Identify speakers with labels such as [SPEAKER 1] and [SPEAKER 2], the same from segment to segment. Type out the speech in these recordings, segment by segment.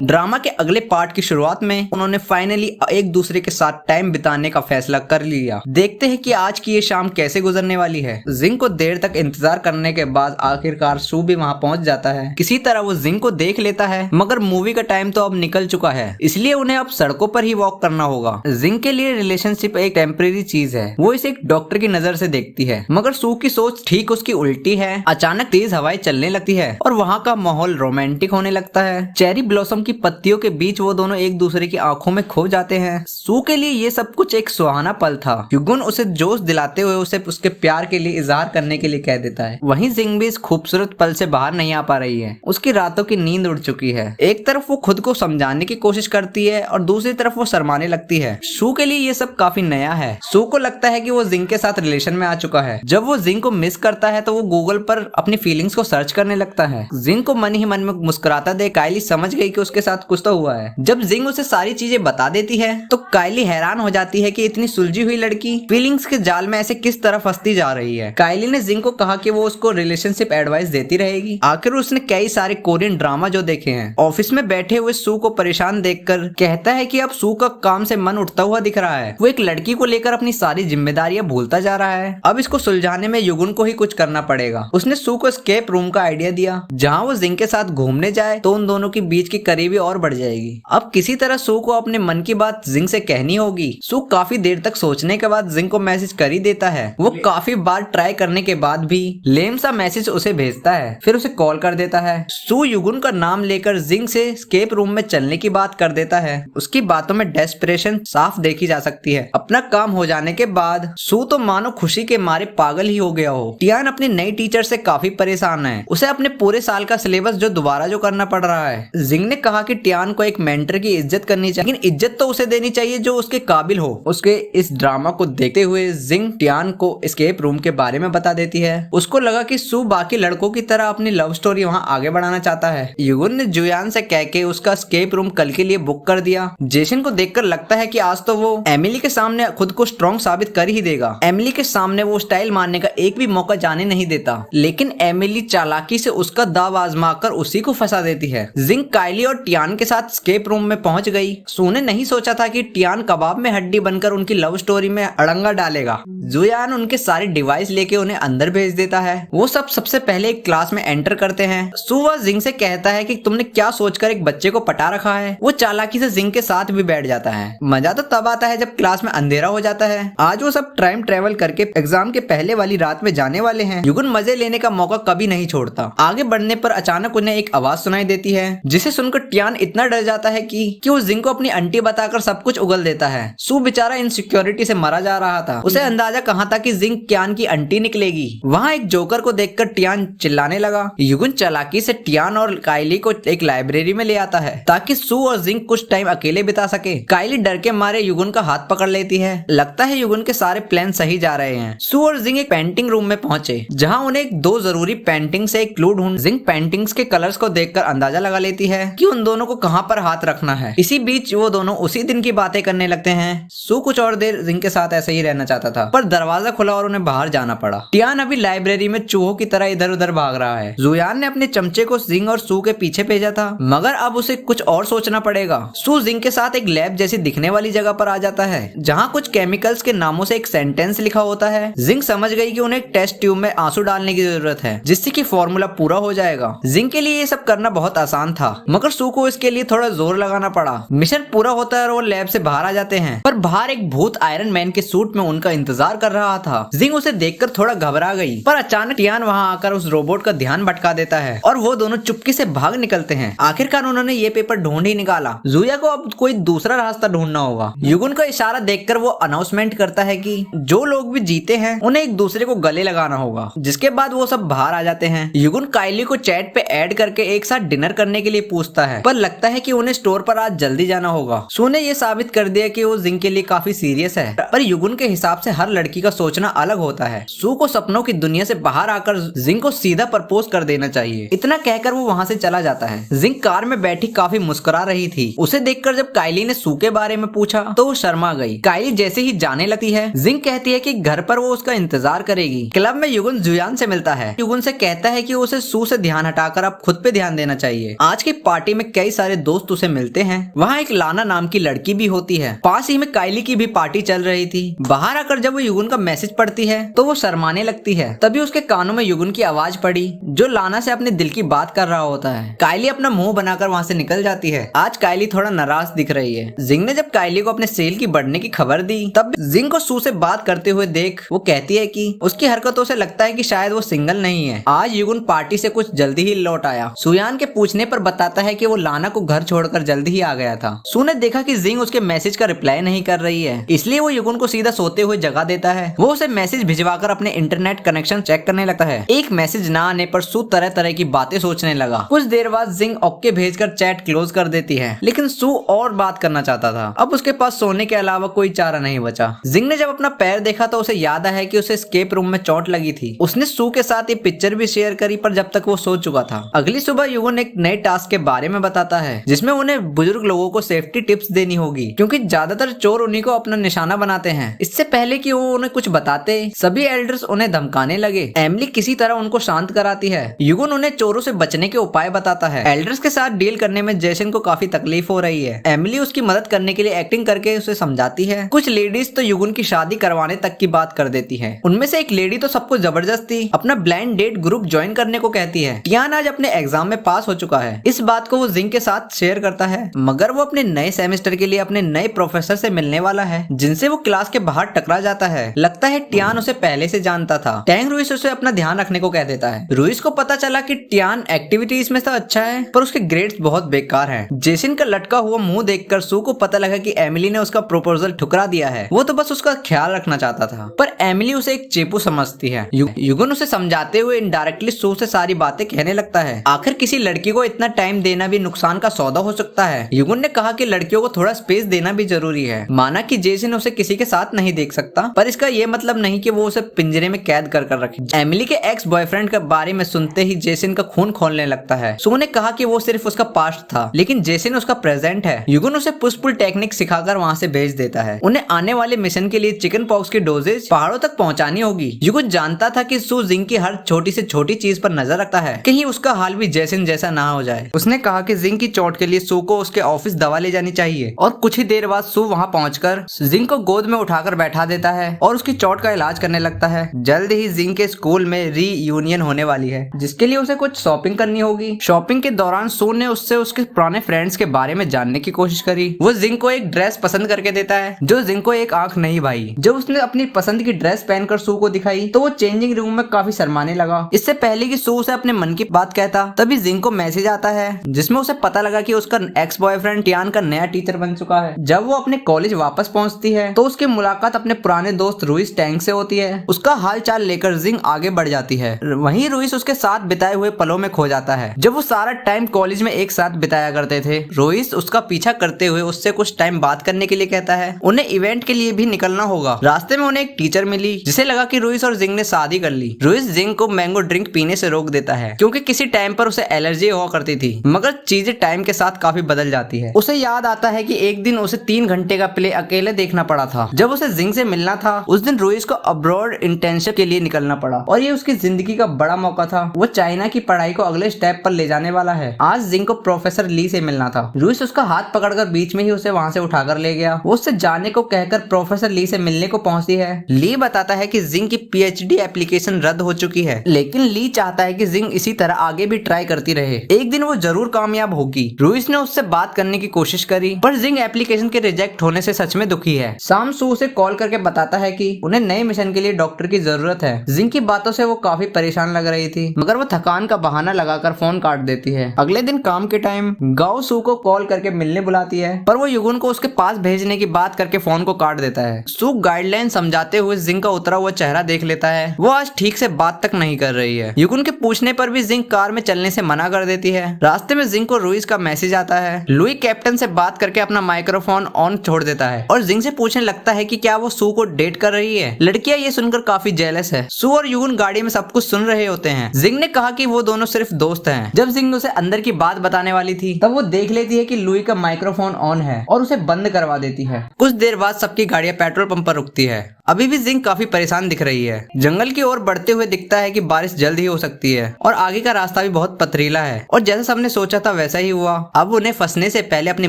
[SPEAKER 1] Drama के अगले part की शुरुआत में उन्होंने फाइनली एक दूसरे के साथ टाइम बिताने का फैसला कर लिया। देखते हैं कि आज की ये शाम कैसे गुजरने वाली है। जिंग को देर तक इंतजार करने के बाद आखिरकार सू भी वहां पहुंच जाता है। किसी तरह वो जिंग को देख लेता है, मगर मूवी का टाइम तो अब निकल चुका है, इसलिए उन्हें अब सड़कों पर ही वॉक करना होगा। जिंग के लिए रिलेशनशिप एक टेम्परेरी चीज है, वो इसे एक डॉक्टर की नजर से देखती है, मगर सू की सोच ठीक उसकी उल्टी है। अचानक तेज हवाएं चलने लगती है और वहाँ का माहौल रोमांटिक होने लगता है। चेरी ब्लॉसम की पत्तियों के बीच वो दोनों एक दूसरे की आंखों में खो जाते हैं। सू के लिए ये सब कुछ एक सुहाना पल था। युगुन उसे जोश दिलाते हुए उसे उसके प्यार के लिए इजहार करने के लिए कह देता है। वहीं जिंग भी इस खूबसूरत पल से बाहर नहीं आ पा रही है। उसकी रातों की नींद उड़ चुकी है। एक तरफ वो खुद को समझाने की कोशिश करती है और दूसरी तरफ वो शर्माने लगती है। सू के लिए ये सब काफी नया है। सू को लगता है कि वो जिंग के साथ रिलेशन में आ चुका है। जब वो जिंग को मिस करता है तो वो गूगल पर अपनी फीलिंग्स को सर्च करने लगता है। जिंग को मन ही मन में मुस्कुराता देख कायली समझ गई कि उसके साथ कुछ तो हुआ है। जब जिंग उसे सारी चीजें बता देती है तो कायली हैरान हो जाती है कि इतनी सुलझी हुई लड़की फीलिंग्स के जाल में ऐसे किस तरह फंसती जा रही है। कायली ने जिंग को कहा कि वो उसको रिलेशनशिप एडवाइस देती रहेगी। आखिर उसने कई सारे कोरियन ड्रामा जो देखे हैं। ऑफिस में बैठे हुए सू को परेशान देखकर कहता है कि अब सू का काम से मन उठता हुआ दिख रहा है। वो एक लड़की को लेकर अपनी सारी जिम्मेदारियां भूलता जा रहा है। अब इसको सुलझाने में युगुन को ही कुछ करना पड़ेगा। उसने सू को एस्केप रूम का आइडिया दिया, जहाँ वो जिंग के साथ घूमने जाए तो उन दोनों के बीच की करीबी और बढ़ जाएगी। अब किसी तरह सू को अपने मन की बात जिंग से कहनी होगी। सू काफी देर तक सोचने के बाद जिंग को मैसेज कर ही देता है। वो काफी बार ट्राई करने के बाद भी लेम सा मैसेज उसे भेजता है, फिर उसे कॉल कर देता है। सू युगुन का नाम लेकर जिंग से एस्केप रूम में चलने की बात कर देता है। उसकी बातों में डेस्परेशन साफ देखी जा सकती है। अपना काम हो जाने के बाद सू तो मानो खुशी के मारे पागल ही हो गया हो। टियान अपनी नई टीचर से काफी परेशान है। उसे अपने पूरे साल का सिलेबस दोबारा करना पड़ रहा है। जिंग ने कहा कि टियान को एक मेंटर की इज्जत करनी चाहिए, लेकिन इज्जत तो उसे देनी चाहिए जो उसके काबिल हो। उसके इस ड्रामा को देखते हुए जिंग टियान को एस्केप रूम के बारे में बता देती है। उसको लगा कि सू बाकी लड़कों की तरह अपनी लव स्टोरी वहाँ आगे बढ़ाना चाहता है। युगुन ने जुयान से कह के उसका एस्केप रूम कल के लिए बुक कर दिया। जेसन को देखकर लगता है कि आज तो वो एमिली के सामने खुद को स्ट्रॉन्ग साबित कर ही देगा। एमिली के सामने वो स्टाइल मारने का एक भी मौका जाने नहीं देता, लेकिन एमिली चालाकी से उसका दाव आजमा कर उसी को फंसा देती है। जिंग कायली और टियान के साथ एस्केप रूम में पहुंच गई। सू ने नहीं सोचा था कि टियान कबाब में हड्डी बनकर उनकी लव स्टोरी में अड़ंगा डालेगा। जुयान उनके सारे डिवाइस लेके उन्हें अंदर भेज देता है। वो सब सबसे पहले एक क्लास में एंटर करते हैं। सू वह जिंग से कहता है कि तुमने क्या सोचकर एक बच्चे को पटा रखा है। वो चालाकी से जिंग के साथ भी बैठ जाता है। मजा तो तब आता है जब क्लास में अंधेरा हो जाता है। आज वो सब टाइम ट्रेवल करके एग्जाम के पहले वाली रात में जाने वाले हैं। युगुन मजे लेने का मौका कभी नहीं छोड़ता। आगे बढ़ने पर अचानक उन्हें एक आवाज सुनाई देती है, जिसे सुनकर टियान इतना डर जाता है कि वो जिंग को अपनी आंटी बताकर सब कुछ उगल देता है। सू बेचारा इनसिक्योरिटी से मरा जा रहा था। उसे अंदाजा कहाँ था कि जिंग टियान की आंटी निकलेगी। वहाँ एक जोकर को देखकर टियान चिल्लाने लगा। युगुन चालाकी से टियान और कायली को एक लाइब्रेरी में ले आता है ताकि सू और जिंग कुछ टाइम अकेले बिता सके। कायली डर के मारे युगुन का हाथ पकड़ लेती है। लगता है युगुन के सारे प्लान सही जा रहे हैं। सू और जिंग एक पेंटिंग रूम में पहुंचे, जहाँ उन्हें दो जरूरी पेंटिंग से एक क्लू ढूंढ। जिंग पेंटिंग्स के कलर्स को देखकर अंदाजा लगा लेती है कि उन दोनों को कहां पर हाथ रखना है। इसी बीच वो दोनों उसी दिन की बातें करने लगते हैं। सू कुछ और देर जिंग के साथ ऐसे ही रहना चाहता था, पर दरवाजा खुला और उन्हें बाहर जाना पड़ा। टियान अभी लाइब्रेरी में चूहों की तरह इधर उधर भाग रहा है। जुयान ने अपने चमचे को जिंग और सू के पीछे भेजा था, मगर अब उसे कुछ और सोचना पड़ेगा। सू जिंग के साथ एक लैब जैसी दिखने वाली जगह पर आ जाता है, जहाँ कुछ केमिकल्स के नामों से एक सेंटेंस लिखा होता है। जिंग समझ गई कि उन्हें एक टेस्ट ट्यूब में आंसू डालने की जरूरत है, जिससे कि फॉर्मूला पूरा हो जाएगा। जिंग के लिए ये सब करना बहुत आसान था, मगर सू को इसके लिए थोड़ा जोर लगाना पड़ा। मिशन पूरा होता है और वो लैब से बाहर आ जाते हैं, पर बाहर एक भूत आयरन मैन के सूट में उनका इंतजार कर रहा था। जिंग उसे देखकर थोड़ा घबरा गई, पर अचानक टियान वहां आकर उस रोबोट का ध्यान भटका देता है और वो दोनों चुपके से भाग निकलते हैं। आखिरकार उन्होंने ये पेपर ढूंढ ही निकाला। जुया को अब कोई दूसरा रास्ता ढूंढना होगा। युगुन का इशारा देखकर वो अनाउंसमेंट करता है कि जो लोग भी जीते हैं उन्हें एक दूसरे को गले लगाना होगा। जिसके बाद वो सब बाहर आ जाते हैं। युगुन कायली को चैट पे ऐड करके एक साथ डिनर करने के लिए पूछता है, पर लगता है कि उन्हें स्टोर पर आज जल्दी जाना होगा। सू ने ये साबित कर दिया कि वो जिंग के लिए काफी सीरियस है, पर युगुन के हिसाब से हर लड़की का सोचना अलग होता है। सू को सपनों की दुनिया से बाहर आकर जिंग को सीधा प्रपोज कर देना चाहिए। इतना कहकर वो वहाँ से चला जाता है। जिंग कार में बैठी काफी मुस्कुरा रही थी। उसे देखकर जब कायली ने सू के बारे में पूछा तो वो शर्मा गई। कायली जैसे ही जाने लगती है, जिंग कहती है कि घर पर वो उसका इंतजार करेगी। क्लब में युगुन जुयान से मिलता है। युगुन से कहता है कि उसे सू से ध्यान हटाकर अब खुद पे ध्यान देना चाहिए। आज की पार्टी में में कई सारे दोस्त उसे मिलते हैं। वहाँ एक लाना नाम की लड़की भी होती है। पास ही में काइली की भी पार्टी चल रही थी। बाहर आकर जब वो युगुन का मैसेज पढ़ती है तो वो शर्माने लगती है। तभी उसके कानों में युगुन की आवाज पड़ी जो लाना से अपने दिल की बात कर रहा होता है। काइली अपना मुंह बनाकर वहाँ से निकल जाती है। आज काइली थोड़ा नाराज दिख रही है। जिंग ने जब काइली को अपने सेल की बढ़ने की खबर दी तब जिंग को सू से बात करते हुए देख वो कहती है कि उसकी हरकतों से लगता है कि शायद वो सिंगल नहीं है। आज युगुन पार्टी से कुछ जल्दी ही लौट आया। सुयान के पूछने पर बताता है कि वो लाना को घर छोड़कर जल्दी ही आ गया था। सू ने देखा कि जिंग उसके मैसेज का रिप्लाई नहीं कर रही है, इसलिए वो युगुन को सीधा सोते हुए जगा देता है। वो उसे मैसेज भिजवाकर अपने इंटरनेट कनेक्शन चेक करने लगता है। एक मैसेज ना आने पर सू तरह तरह की बातें सोचने लगा। कुछ देर बाद जिंग ओके भेजकर चैट क्लोज कर देती है, लेकिन सू और बात करना चाहता था। अब उसके पास सोने के अलावा कोई चारा नहीं बचा। जिंग ने जब अपना पैर देखा तो उसे याद आया कि उसे एस्केप रूम में चोट लगी थी। उसने सू के साथ ये पिक्चर भी शेयर करी, पर जब तक वो सो चुका था। अगली सुबह युगुन एक नए टास्क के बारे में बताता है जिसमें उन्हें बुजुर्ग लोगों को सेफ्टी टिप्स देनी होगी, क्योंकि ज्यादातर चोर उन्हीं को अपना निशाना बनाते हैं। इससे पहले कि वो उन्हें कुछ बताते सभी एल्डर्स उन्हें धमकाने लगे। एमिली किसी तरह उनको शांत कराती है। युगुन उन्हें चोरों से बचने के उपाय बताता है। एल्डर्स के साथ डील करने में जेसन को काफी तकलीफ हो रही है। एमिली उसकी मदद करने के लिए एक्टिंग करके उसे समझाती है। कुछ लेडीज तो युगुन की शादी करवाने तक की बात कर देती है। उनमें से एक लेडी तो सबको जबरदस्ती अपना ब्लाइंड डेट ग्रुप ज्वाइन करने को कहती है। टियान आज अपने एग्जाम में पास हो चुका है। इस बात को वो जिंग के साथ शेयर करता है, मगर वो अपने नए सेमेस्टर के लिए अपने नए प्रोफेसर से मिलने वाला है जिनसे वो क्लास के बाहर टकरा जाता है। लगता है टियान उसे पहले से जानता था। टैंग रुइस उसे अपना ध्यान रखने को कह देता है। रुइस को पता चला कि टियान एक्टिविटीज में तो अच्छा है पर उसके ग्रेड्स बहुत बेकार हैं। जेसिन का लटका हुआ मुंह देखकर सू को पता लगा कि एमिली ने उसका प्रपोजल ठुकरा दिया है। वो तो बस उसका ख्याल रखना चाहता था, पर एमिली उसे एक चेपू समझती है। युगुन उसे समझाते हुए इनडायरेक्टली सू से सारी बातें कहने लगता है। आखिर किसी लड़की को इतना टाइम देना भी नुकसान का सौदा हो सकता है। युगुन ने कहा कि लड़कियों को थोड़ा स्पेस देना भी जरूरी है। माना कि जेसन उसे किसी के साथ नहीं देख सकता, पर इसका ये मतलब नहीं कि वो उसे पिंजरे में कैद कर रखे। एमिली के एक्स बॉयफ्रेंड के बारे में सुनते ही जेसन का खून खोलने लगता है। सू ने कहा कि वो सिर्फ उसका पास्ट था, लेकिन जेसन उसका प्रेजेंट है। युगुन उसे पुश पुल टेक्निक सिखाकर वहाँ से भेज देता है। उन्हें आने वाले मिशन के लिए चिकन पॉक्स की डोजेज पहाड़ों तक पहुँचानी होगी। युगुन जानता था कि सू जिंग की हर छोटी से छोटी चीज पर नजर रखता है, कहीं उसका हाल भी जेसन जैसा ना हो जाए। उसने कहा कि जिंग की चोट के लिए सू को उसके ऑफिस दवा ले जानी चाहिए, और कुछ ही देर बाद सू वहाँ पहुंचकर जिंग को गोद में उठाकर बैठा देता है और उसकी चोट का इलाज करने लगता है। जल्द ही जिंग के स्कूल में रीयूनियन होने वाली है, जिसके लिए उसे कुछ शॉपिंग करनी होगी। शॉपिंग के दौरान सू ने उससे उसके पुराने फ्रेंड्स के बारे में जानने की कोशिश करी। वो जिंग को एक ड्रेस पसंद करके देता है जो जिंग को एक आंख नहीं भाई। जब उसने अपनी पसंद की ड्रेस पहनकर सू को दिखाई तो वो चेंजिंग रूम में काफी शर्माने लगा। इससे पहले कि सू उसे अपने मन की बात कहता तभी जिंग को मैसेज आता है जिसमें उसे पता लगा कि उसका एक्स बॉयफ्रेंड टियान का नया टीचर बन चुका है। जब वो अपने कॉलेज वापस पहुंचती है तो उसकी मुलाकात अपने पुराने दोस्त रुइस टैंग से होती है। उसका हाल चाल लेकर जिंग आगे बढ़ जाती है। वहीं रुइस उसके साथ बिताए हुए पलों में खो जाता है। जब वो सारा टाइम कॉलेज में एक साथ बिताया करते थे, रुइस उसका पीछा करते हुए उससे कुछ टाइम बात करने के लिए कहता है। उन्हें इवेंट के लिए भी निकलना होगा। रास्ते में उन्हें एक टीचर मिली जिसे लगा कि रुइस और जिंग ने शादी कर ली। रुइस जिंग को मैंगो ड्रिंक पीने से रोक देता है क्योंकि किसी टाइम पर उसे एलर्जी हुआ करती थी, मगर चीजें टाइम के साथ काफी बदल जाती है। उसे याद आता है कि एक दिन उसे 3 घंटे का प्ले अकेले देखना पड़ा था। जब उसे जिंग से मिलना था उस दिन रुइस को अब्रॉड इंटर्नशिप के लिए निकलना पड़ा और ये उसकी जिंदगी का बड़ा मौका था। वो चाइना की पढ़ाई को अगले स्टेप पर ले जाने वाला है। आज जिंग को प्रोफेसर ली से मिलना था। रुइस उसका हाथ पकड़कर बीच में ही उसे वहाँ से उठाकर ले गया। वो उससे जाने को कहकर प्रोफेसर ली से मिलने को पहुंचती है। ली बताता है कि जिंग की पीएचडी एप्लीकेशन रद्द हो चुकी है, लेकिन ली चाहता है कि जिंग इसी तरह आगे भी ट्राई करती रहे। एक दिन वो जरूर कामयाब होगी। रुइस ने उससे बात करने की कोशिश करी पर जिंग एप्लीकेशन के रिजेक्ट होने से सच में दुखी है। शाम सू उसे कॉल करके बताता है कि उन्हें नए मिशन के लिए डॉक्टर की जरूरत है। जिंग की बातों से वो काफी परेशान लग रही थी, मगर वो थकान का बहाना लगाकर फोन काट देती है। अगले दिन काम के टाइम गाओ सू को कॉल करके मिलने बुलाती है, पर वो युगुन को उसके पास भेजने की बात करके फोन को काट देता है। सू गाइडलाइन समझाते हुए जिंग का उतरा हुआ चेहरा देख लेता है। वो आज ठीक से बात तक नहीं कर रही है। युगुन के पूछने पर भी जिंग कार में चलने से मना कर देती है। रास्ते में जिंग को रुइस का मैसेज आता है। लुई कैप्टन से बात करके अपना माइक्रोफोन ऑन छोड़ देता है और जिंग से पूछने लगता है कि क्या वो सू को डेट कर रही है। लड़कियां ये सुनकर काफी जेलस है। सू और युगुन गाड़ी में सब कुछ सुन रहे होते हैं। जिंग ने कहा कि वो दोनों सिर्फ दोस्त हैं। जब जिंग उसे अंदर की बात बताने वाली थी तब वो देख लेती है कि लुई का माइक्रोफोन ऑन है और उसे बंद करवा देती है। कुछ देर बाद सबकी गाड़ियां पेट्रोल पंप पर रुकती है। अभी भी जिंग काफी परेशान दिख रही है। जंगल की ओर बढ़ते हुए दिखता है कि बारिश जल्द ही हो सकती है और आगे का रास्ता भी बहुत पथरीला है और जैसा सबने सोचा था वैसा ही हुआ। अब उन्हें फंसने से पहले अपनी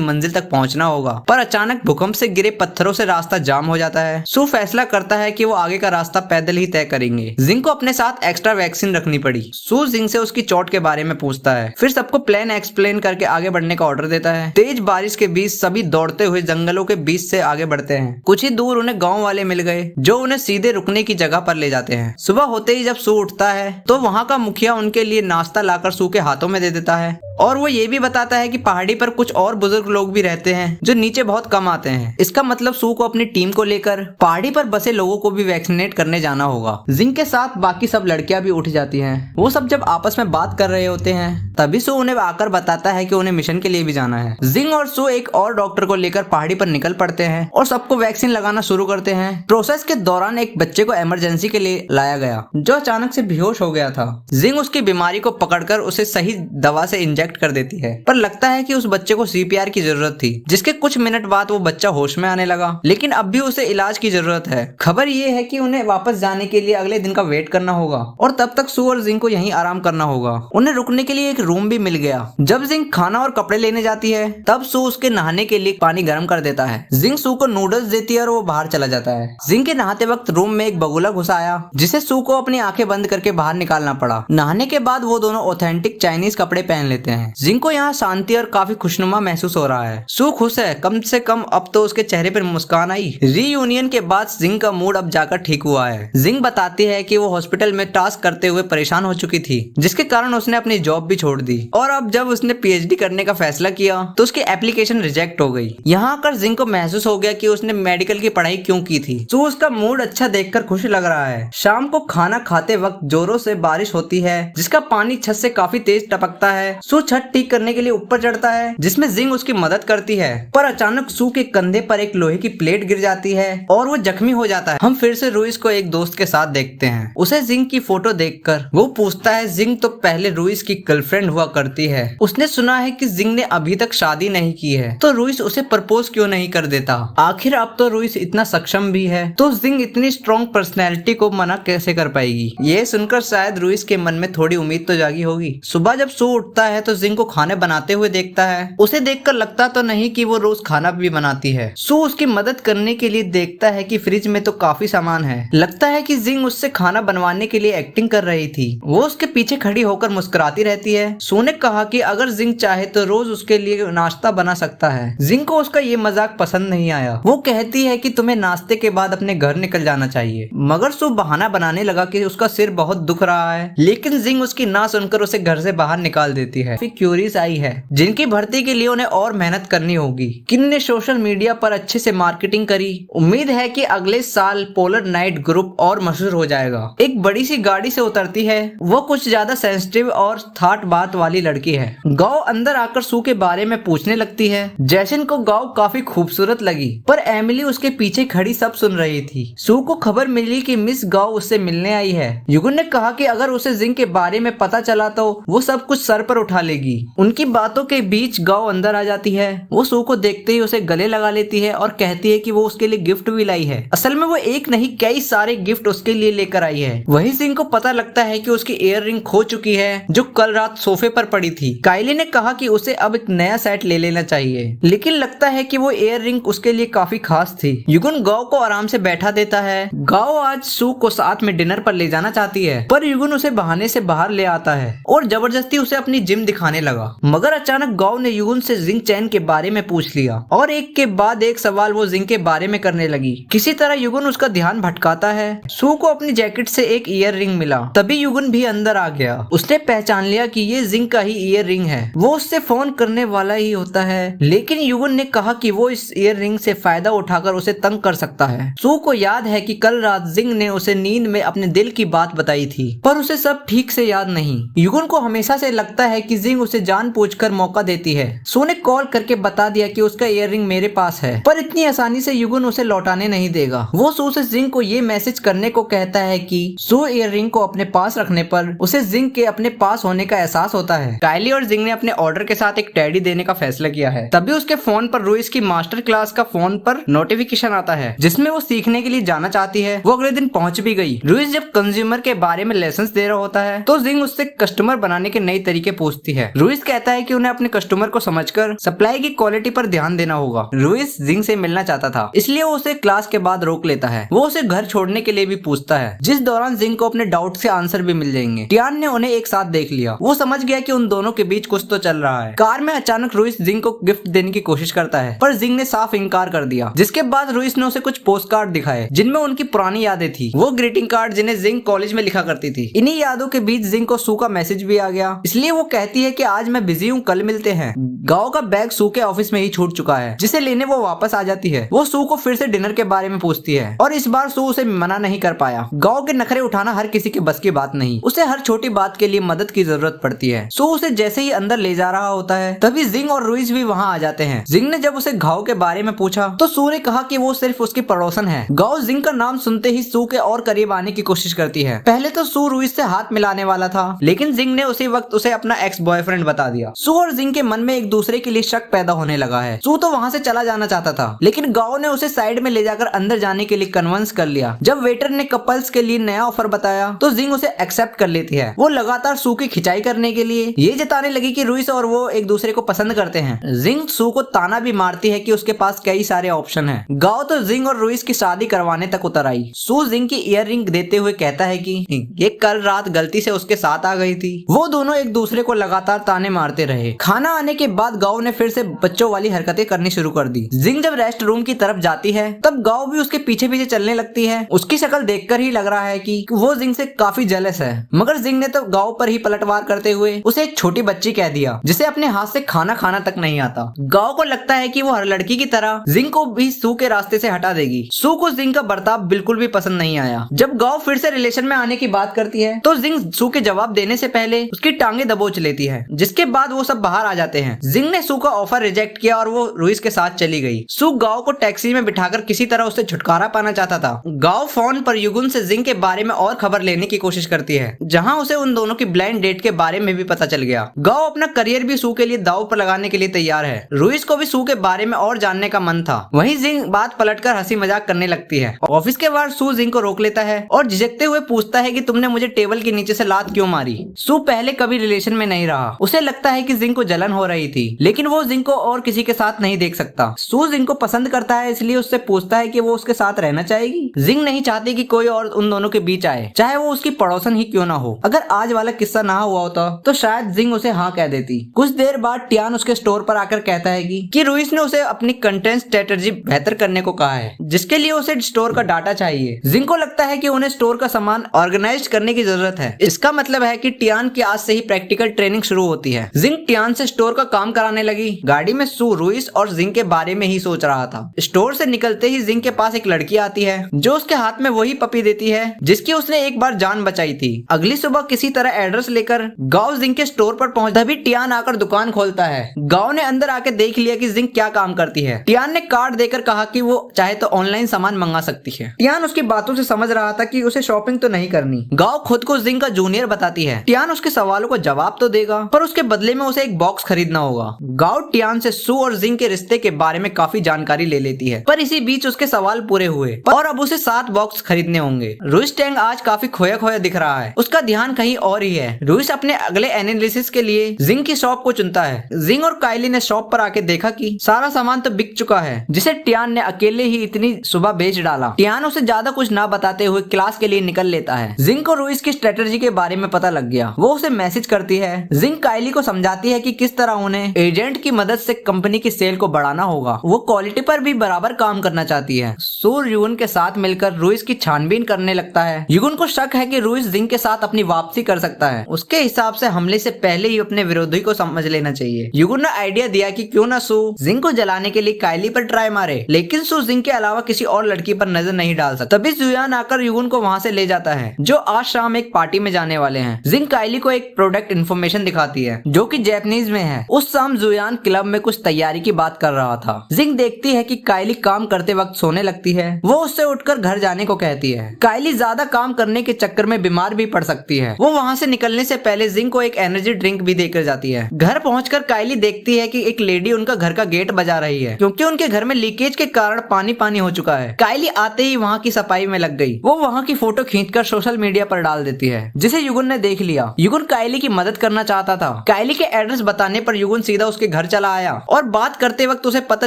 [SPEAKER 1] मंजिल तक पहुंचना होगा, पर अचानक भूकंप से गिरे पत्थरों से रास्ता जाम हो जाता है। सू फैसला करता है कि वो आगे का रास्ता पैदल ही तय करेंगे। जिंग को अपने साथ एक्स्ट्रा वैक्सीन रखनी पड़ी। सू जिंग से उसकी चोट के बारे में पूछता है, फिर सबको प्लान एक्सप्लेन करके आगे बढ़ने का ऑर्डर देता है। तेज बारिश के बीच सभी दौड़ते हुए जंगलों के बीच से आगे बढ़ते हैं। कुछ ही दूर उन्हें गांव वाले मिल गए जो उन्हें सीधे रुकने की जगह पर ले जाते हैं। सुबह होते ही जब सू उठता है तो वहाँ का मुखिया उनके लिए नाश्ता लाकर सू के हाथों में दे देता है और वो ये भी बताता है कि पहाड़ी पर कुछ और बुजुर्ग लोग भी रहते हैं जो नीचे बहुत कम आते हैं। इसका मतलब सू को अपनी टीम को लेकर पहाड़ी पर बसे लोगों को भी वैक्सीनेट करने जाना होगा। जिंग के साथ बाकी सब लड़कियां भी उठ जाती हैं। वो सब जब आपस में बात कर रहे होते हैं तभी सू उन्हें आकर बताता है कि उन्हें मिशन के लिए भी जाना है। जिंग और सू एक और डॉक्टर को लेकर पहाड़ी पर निकल पड़ते हैं और सबको वैक्सीन लगाना शुरू करते हैं। प्रोसेस के दौरान एक बच्चे को इमरजेंसी के लिए लाया गया जो अचानक से बेहोश हो गया था। जिंग उसकी बीमारी को पकड़कर उसे सही दवा से इंजेक्ट कर देती है, पर लगता है कि उस बच्चे को सीपीआर की जरूरत थी, जिसके कुछ मिनट बाद वो बच्चा होश में आने लगा, लेकिन अब भी उसे इलाज की जरूरत है। खबर ये है कि उन्हें वापस जाने के लिए अगले दिन का वेट करना होगा और तब तक सू और जिंग को यहीं आराम करना होगा। उन्हें रुकने के लिए एक रूम भी मिल गया। जब जिंग खाना और कपड़े लेने जाती है तब सू उसके नहाने के लिए पानी गर्म कर देता है। जिंग सू को नूडल्स देती है और वो बाहर चला जाता है। जिंग के नहाते वक्त रूम में एक बगुला घुसा आया जिसे सू को अपनी आंखें बंद करके बाहर निकालना पड़ा। नहाने के बाद वो दोनों ऑथेंटिक चाइनीज कपड़े पहन लेते हैं। जिंग को यहाँ शांति और काफी खुशनुमा महसूस हो रहा है। सू खुश है, कम से कम अब तो उसके चेहरे पर मुस्कान आई। रीयूनियन के बाद जिंग का मूड अब जाकर ठीक हुआ है। जिंग बताती है कि वो हॉस्पिटल में टास्क करते हुए परेशान हो चुकी थी, जिसके कारण उसने अपनी जॉब भी छोड़ दी और अब जब उसने पीएचडी करने का फैसला किया तो उसकी एप्लीकेशन रिजेक्ट हो गई। यहाँ आकर जिंग को महसूस हो गया कि उसने मेडिकल की पढ़ाई क्यों की थी। सू उसका मूड अच्छा देखकर खुश लग रहा है। शाम को खाना खाते वक्त जोरों से बारिश होती है जिसका पानी छत से काफी तेज टपकता है। सू छत ठीक करने के लिए ऊपर चढ़ता है जिसमें जिंग उसकी मदद करती है, पर अचानक सू के कंधे पर एक लोहे की प्लेट गिर जाती है और वो जख्मी हो जाता है। हम फिर से रुइस को एक दोस्त के साथ देखते हैं। उसे जिंग की फोटो देखकर वो पूछता है जिंग तो पहले रुइस की गर्लफ्रेंड हुआ करती है। उसने सुना है कि जिंग ने अभी तक शादी नहीं की है तो रुइस उसे प्रपोज क्यों नहीं कर देता। आखिर अब तो रुइस इतना सक्षम भी है तो जिंग इतनी स्ट्रॉन्ग पर्सनैलिटी को मना कैसे कर पाएगी। ये सुनकर शायद रुइस के मन में थोड़ी उम्मीद तो जागी होगी। सुबह जब सू उठता है तो जिंग को खाने बनाते हुए देखता है। उसे देखकर लगता तो नहीं कि वो रोज खाना भी बनाती है। सू उसकी मदद करने के लिए देखता है कि फ्रिज में तो काफी सामान है। लगता है कि जिंग उससे खाना बनवाने के लिए एक्टिंग कर रही थी। वो उसके पीछे खड़ी होकर मुस्कुराती रहती है। सू ने कहा कि अगर जिंग चाहे तो रोज उसके लिए नाश्ता बना सकता है। जिंग को उसका ये मजाक पसंद नहीं आया। वो कहती है कि तुम्हें नाश्ते के बाद अपने घर निकल जाना चाहिए, मगर सू बहाना बनाने लगा कि उसका सिर बहुत दुख रहा है, लेकिन जिंग उसकी ना सुनकर उसे घर से बाहर निकाल देती है। फिर क्यूरीज आई है जिनकी भर्ती के लिए उन्हें और मेहनत करनी होगी। किन ने सोशल मीडिया पर अच्छे से मार्केटिंग करी। उम्मीद है कि अगले साल पोलर नाइट ग्रुप और मशहूर हो जाएगा। एक बड़ी सी गाड़ी से उतरती है। वो कुछ ज्यादा सेंसिटिव और थाट बात वाली लड़की है। गाँव अंदर आकर सू के बारे में पूछने लगती है। जैसन को गाँव काफी खूबसूरत लगी, पर एमिली उसके पीछे खड़ी सब सुन रही थी। सू को खबर मिली कि मिस गाँव उससे मिलने आई है। युगन ने कहा कि अगर उसे जिंग के बारे में पता चला तो वो सब कुछ सर पर उठा लेगी। उनकी बातों के बीच गाँव अंदर आ जाती है। वो सू को देखते ही उसे गले लगा लेती है और कहती है कि वो उसके लिए गिफ्ट भी लाई है। असल में वो एक नहीं कई सारे गिफ्ट उसके लिए लेकर आई है। वही जिंग को पता लगता है कि उसकी ईयर रिंग खो चुकी है जो कल रात सोफे पर पड़ी थी। काइली ने कहा कि उसे अब एक नया सेट ले लेना चाहिए, लेकिन लगता है कि वो ईयर रिंग उसके लिए काफी खास थी। युगन गाँव को आराम से बैठा देता है। गाँव आज सू को साथ में डिनर पर ले जाना चाहती है, पर युगन उसे बहाने से बाहर ले आता है और जबरदस्ती उसे अपनी जिम दिखाने लगा। मगर अचानक गाँव ने युगन से जिंग चैन के बारे में पूछ लिया और एक के बाद एक सवाल वो जिंग के बारे में करने लगी। किसी तरह युगन उसका ध्यान भटकाता है। सू को अपनी जैकेट से एक ईयर रिंग मिला। तभी युगन भी अंदर आ गया। उसने पहचान लिया कि ये जिंग का ही ईयर रिंग है। वो उससे फोन करने वाला ही होता है, लेकिन युगन ने कहा कि वो इस ईयर रिंग से फायदा उठाकर उसे तंग कर सकता है। सू को याद है कि कल रात जिंग ने उसे नींद में अपने दिल की बात बताई थी, पर उसे सब ठीक से याद नहीं। युगन को हमेशा से लगता है कि जिंग उसे जानबूझकर मौका देती है। सू ने कॉल करके बता दिया कि उसका ईयर रिंग मेरे पास है, पर इतनी आसानी से युगन उसे लौटाने नहीं देगा। वो सू से जिंग को ये मैसेज करने को कहता है कि सू ईयर रिंग को अपने पास रखने पर उसे जिंग के अपने पास होने का एहसास होता है। काइली और जिंग ने अपने ऑर्डर के साथ एक टेडी देने का फैसला किया है। तभी उसके फोन पर रुइस की मास्टर क्लास का फोन पर नोटिफिकेशन आता है जिसमें वो सीखने सीखने के लिए जाना चाहती है। वो अगले दिन पहुंच भी गई। रुइस जब कंज्यूमर के बारे में लेसन दे रहा होता है तो जिंग उससे कस्टमर बनाने के नए तरीके पूछती है। रुइस कहता है कि उन्हें अपने कस्टमर को समझकर सप्लाई की क्वालिटी पर ध्यान देना होगा। रुइस जिंग से मिलना चाहता था, इसलिए वो उसे क्लास के बाद रोक लेता है। वो उसे घर छोड़ने के लिए भी पूछता है, जिस दौरान जिंग को अपने डाउट के आंसर भी मिल जाएंगे। टियान ने उन्हें एक साथ देख लिया। वो समझ गया कि उन दोनों के बीच कुछ तो चल रहा है। कार में अचानक रुइस जिंग को गिफ्ट देने की कोशिश करता है, पर जिंग ने साफ इनकार कर दिया। जिसके बाद रुइस ने उसे कुछ पोस्ट कार्ड दिखाए जिनमें उनकी पुरानी यादें थी। वो ग्रीटिंग कार्ड जिन्हें जिंग कॉलेज में लिखा करती थी। इन्हीं यादों के बीच जिंग को सू का मैसेज भी आ गया, इसलिए वो कहती है कि आज मैं बिजी हूँ, कल मिलते हैं। गाओ का बैग सू के ऑफिस में ही छूट चुका है, जिसे लेने वो वापस आ जाती है। वो सू को फिर से डिनर के बारे में पूछती है और इस बार सू उसे मना नहीं कर पाया। गाओ के नखरे उठाना हर किसी के बस की बात नहीं, उसे हर छोटी बात के लिए मदद की जरूरत पड़ती है। सू उसे जैसे ही अंदर ले जा रहा होता है तभी जिंग और रुइस भी वहाँ आ जाते हैं। जिंग ने जब उसे घाव के बारे में पूछा तो सू ने कहा कि वो सिर्फ उसकी पड़ोसन है। गाओ जिंग का नाम सुनते ही सू के और करीब आने की कोशिश करती है। पहले तो सू रुइस से हाथ मिलाने वाला था, लेकिन जिंग ने उसी वक्त उसे अपना एक्स बॉयफ्रेंड बता दिया। सू और जिंग के मन में एक दूसरे के लिए शक पैदा होने लगा है। सू तो वहाँ से चला जाना चाहता था, लेकिन गाओ ने उसे साइड में ले जाकर अंदर जाने के लिए कन्विंस कर लिया। जब वेटर ने कपल्स के लिए नया ऑफर बताया तो जिंग उसे एक्सेप्ट कर लेती है। वो लगातार सू की खिंचाई करने के लिए ये जताने लगी कि रुइस और वो एक दूसरे को पसंद करते हैं। जिंग सू को ताना भी मारती है कि उसके पास कई सारे ऑप्शन हैं। गाओ तो जिंग और रुइस की शादी करवाने तक उतर आई। सू जिंग की ईयर रिंग देते हुए कहता है कि ये कल रात गलती से उसके साथ आ गई थी। वो दोनों एक दूसरे को लगातार ताने मारते रहे। खाना आने के बाद गाओ ने फिर से बच्चों वाली हरकतें करनी शुरू कर दी। जिंग जब रेस्ट रूम की तरफ जाती है तब गाओ भी उसके पीछे पीछे चलने लगती है। उसकी शक्ल देखकर ही लग रहा है कि वो जिंग से काफी जेलस है, मगर जिंग ने तो गाओ पर ही पलटवार करते हुए उसे एक छोटी बच्ची कह दिया जिसे अपने हाथ से खाना खाना तक नहीं आता। गाओ को लगता है कि वो हर लड़की की तरह जिंग को भी सू के रास्ते से हटा देगी। सू को जिंग का बर्ताव बिल्कुल भी पसंद नहीं आया। जब गाओ फिर से रिलेशन में आने की बात करती है तो जिंग सू के जवाब देने से पहले उसकी टांगे दबोच लेती है, जिसके बाद वो सब बाहर आ जाते हैं। जिंग ने सू का ऑफर रिजेक्ट किया और वो रुइस के साथ चली गई। सू गाओ को टैक्सी में बिठाकर किसी तरह उससे छुटकारा पाना चाहता था। गाओ फोन पर युगुन से जिंग के बारे में और खबर लेने की कोशिश करती है, जहां उसे उन दोनों की ब्लाइंड डेट के बारे में भी पता चल गया। गाओ अपना करियर भी सू के लिए दांव पर लगाने के लिए तैयार है। रुइस को भी सू के बारे में और जानने का मन था। वहीं जिंग बात पलटकर हंसी मजाक करने लगती है। ऑफिस के बाहर सू जिंग को रोक लेता है और झिझकते हुए पूछता है कि तुमने मुझे टेबल के नीचे से लात क्यों मारी। सू पहले कभी रिलेशन में नहीं रहा। उसे लगता है कि जिंग को जलन हो रही थी, लेकिन वो जिंग को और किसी के साथ नहीं देख सकता। सू जिंग को पसंद करता है, इसलिए उससे पूछता है कि वो उसके साथ रहना चाहेगी। जिंग नहीं चाहती कि कोई और उन दोनों के बीच आए, चाहे वो उसकी पड़ोसन ही क्यों ना हो। अगर आज वाला किस्सा ना हुआ होता तो शायद जिंग उसे हाँ कह देती। कुछ देर बाद टियान उसके स्टोर पर आकर कहता है कि रुइस ने उसे अपनी कंटेंट स्ट्रेटजी बेहतर करने को कहा है, जिसके लिए उसे स्टोर का डाटा चाहिए। जिंग को लगता है कि उन्हें स्टोर का सामान ऑर्गेनाइज करने की जरूरत है। इसका मतलब है कि टियान की आज से ही प्रैक्टिकल ट्रेनिंग शुरू होती है। जिंग टियान से स्टोर का काम कराने लगी। गाड़ी में सू रुइस और जिंग के बारे में ही सोच रहा था। स्टोर से निकलते ही जिंग के पास एक लड़की आती है जो उसके हाथ में वही पपी देती है जिसकी उसने एक बार जान बचाई थी। अगली सुबह किसी तरह एड्रेस लेकर गाओ जिंग के स्टोर पर पहुंच, तभी टियान आकर दुकान खोलता है। गाओ ने अंदर आके देख लिया कि जिंग क्या काम करती है। टियान ने कार्ड देकर कहा कि वो चाहे तो ऑनलाइन सामान मंगा सकती है। टियान उसकी बातों से समझ रहा था कि उसे शॉपिंग तो नहीं करनी। गाओ खुद को जिंग का जूनियर बताती है। टियान उसके सवालों को जवाब तो देगा, पर उसके बदले में उसे एक बॉक्स खरीदना होगा। गाओ टियान से सू और जिंग के रिश्ते के बारे में काफी जानकारी ले लेती है, पर इसी बीच उसके सवाल पूरे हुए और अब उसे 7 बॉक्स खरीदने होंगे। रुइस टैंग आज काफी खोया खोया दिख रहा है। उसका ध्यान कहीं और ही है। रुइस अपने अगले एनालिसिस के लिए जिंग की शॉप को चुनता है। जिंग और काइली ने शॉप पर आके देखा कि सारा सामान तो बिक चुका है, जिसे टियान ने अकेले ही इतनी सुबह बेच डाला। टियान उसे ज्यादा कुछ ना बताते हुए क्लास के लिए निकल लेता है। जिंग को रुइस की स्ट्रेटजी के बारे में पता लग गया। वो उसे मैसेज करती है। जिंग काइली को समझाती है कि किस तरह उन्हें एजेंट की मदद से कंपनी की सेल को बढ़ाना होगा। वो क्वालिटी पर भी बराबर काम करना चाहती है। सूर युगुन के साथ मिलकर रुइस की छानबीन करने लगता है। युगुन को शक है कि रुइस जिंग के साथ अपनी वापसी कर सकता है। उसके हिसाब से हमले से पहले ही अपने विरोधी को समझ लेना चाहिए। युगुन ने आइडिया दिया कि क्यों ना सू जिंग को जलाने के लिए काइली पर ट्राई मारे, लेकिन सू जिंग के अलावा किसी और लड़की पर नजर नहीं डाल सकता। तभी जुयान आकर युगुन को वहाँ से ले जाता है, जो आज शाम एक पार्टी में जाने वाले हैं। जिंग काइली को एक प्रोडक्ट इन्फॉर्मेशन दिखाती है जो कि जापानीज में है। उस शाम जुयान क्लब में कुछ तैयारी की बात कर रहा था। जिंग देखती है कि काइली काम करते वक्त सोने लगती है। वो उससे उठकर घर जाने को कहती है। काइली ज्यादा काम करने के चक्कर में बीमार भी पड़ सकती है। वो वहाँ से निकलने से पहले जिंग को एक एनर्जी ड्रिंक भी देकर जाती है। घर पहुंचकर काइली देखती है कि एक लेडी उनका घर का गेट बजा रही है, क्योंकि उनके घर में लीकेज के कारण पानी पानी हो चुका है। कायली आते ही वहाँ की सफाई में लग गई। वो वहाँ की फोटो खींचकर सोशल मीडिया पर डाल देती है, जिसे युगुन ने देख लिया। युगुन कायली की मदद करना चाहता था। कायली के एड्रेस बताने पर युगुन सीधा उसके घर चला आया और बात करते वक्त उसे पता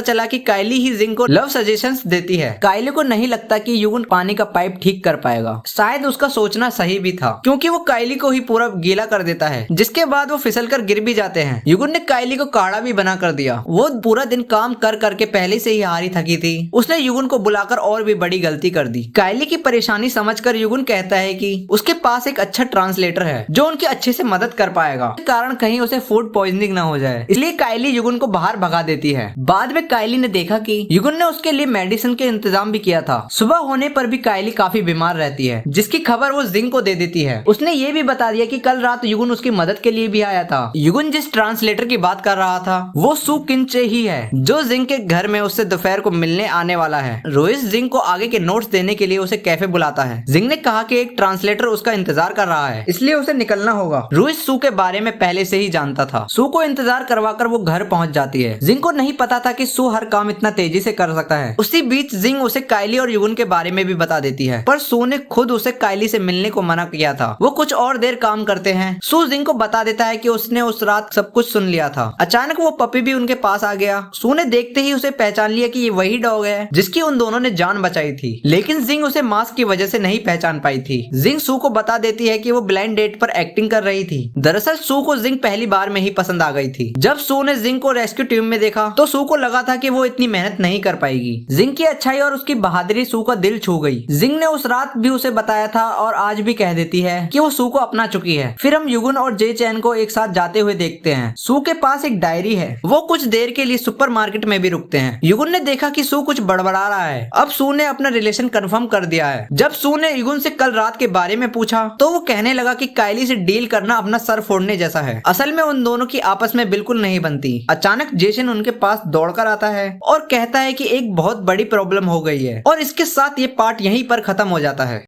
[SPEAKER 1] चला कि कायली ही जिंग को लव सजेशंस देती है। कायली को नहीं लगता कि युगुन पानी का पाइप ठीक कर पाएगा। शायद उसका सोचना सही भी था, क्योंकि वो कायली को ही पूरा गीला कर देता है, जिसके बाद वो फिसलकर गिर भी जाते हैं। युगुन ने कायली को काढ़ा भी बना कर दिया। वो पूरा दिन काम कर करके पहले से ही हारी थकी थी। उसने युगुन को बुलाकर और भी बड़ी गलती कर दी। कायली की परेशानी समझकर युगुन कहता है कि उसके पास एक अच्छा ट्रांसलेटर है जो उनकी अच्छे से मदद कर पाएगा, कारण कहीं उसे फूड पॉइजनिंग ना हो जाए। इसलिए कायली युगुन को बाहर भगा देती है। बाद में कायली ने देखा कि युगुन ने उसके लिए मेडिसिन के इंतजाम भी किया था। सुबह होने पर भी कायली काफी बीमार रहती है, जिसकी खबर वो जिंग को दे देती है। उसने ये भी बता दिया कि कल रात युगुन उसकी मदद के लिए भी आया था। युगुन जिस ट्रांसलेटर की बात कर रहा था वो सू किंचे ही है, जो जिंग के घर में उससे दोपहर को मिलने आने वाला है। रोहित जिंग को आगे के नोट्स देने के लिए उसे कैफे बुलाता है। जिंग ने कहा कि एक ट्रांसलेटर उसका इंतजार कर रहा है, इसलिए उसे निकलना होगा। रोहित सू के बारे में पहले से ही जानता था। सू को इंतजार करवाकर वो घर पहुंच जाती है। जिंग को नहीं पता था कि सू हर काम इतना तेजी से कर सकता है। उसी बीच जिंग उसे कायली और युगुन के बारे में भी बता देती है, पर सू ने खुद उसे कायली से मिलने को मना किया था। वो कुछ और देर काम करते हैं। सू जिंग को बता देता है कि उसने उस रात सब कुछ सुन लिया था। अचानक वो पपी भी उनके पास आ गया। सू ने देखते ही उसे पहचान लिया कि ये वही डॉग है जिसकी उन दोनों ने जान बचाई थी, लेकिन जिंग उसे मास्क की वजह से नहीं पहचान पाई थी। जिंग सू को बता देती है कि वो ब्लाइंड डेट पर एक्टिंग कर रही थी। दरअसल सू को जिंग पहली बार में ही पसंद आ गई थी। जब सू ने जिंग को रेस्क्यू टीम में देखा तो सू को लगा था कि वो इतनी मेहनत नहीं कर पाएगी। जिंग की अच्छाई और उसकी बहादुरी सू का दिल छू गई। जिंग ने उस रात भी उसे बताया था और आज भी कह देती है कि वो सू को अपना चुकी है। फिर हम युगुन और जे चैन को एक साथ जाते हुए देखते हैं। सू के पास एक डायरी है। वो कुछ देर के लिए सुपरमार्केट में भी रुकते हैं। युगुन ने देखा कि सू कुछ बड़बड़ा रहा है। अब सू ने अपना रिलेशन कंफर्म कर दिया है। जब सू ने युगुन से कल रात के बारे में पूछा तो वो कहने लगा कि कायली से डील करना अपना सर फोड़ने जैसा है। असल में उन दोनों की आपस में बिल्कुल नहीं बनती। अचानक जेसन उनके पास दौड़कर आता है और कहता है कि एक बहुत बड़ी प्रॉब्लम हो गई है, और इसके साथ ये पार्ट यहीं पर खत्म हो जाता है।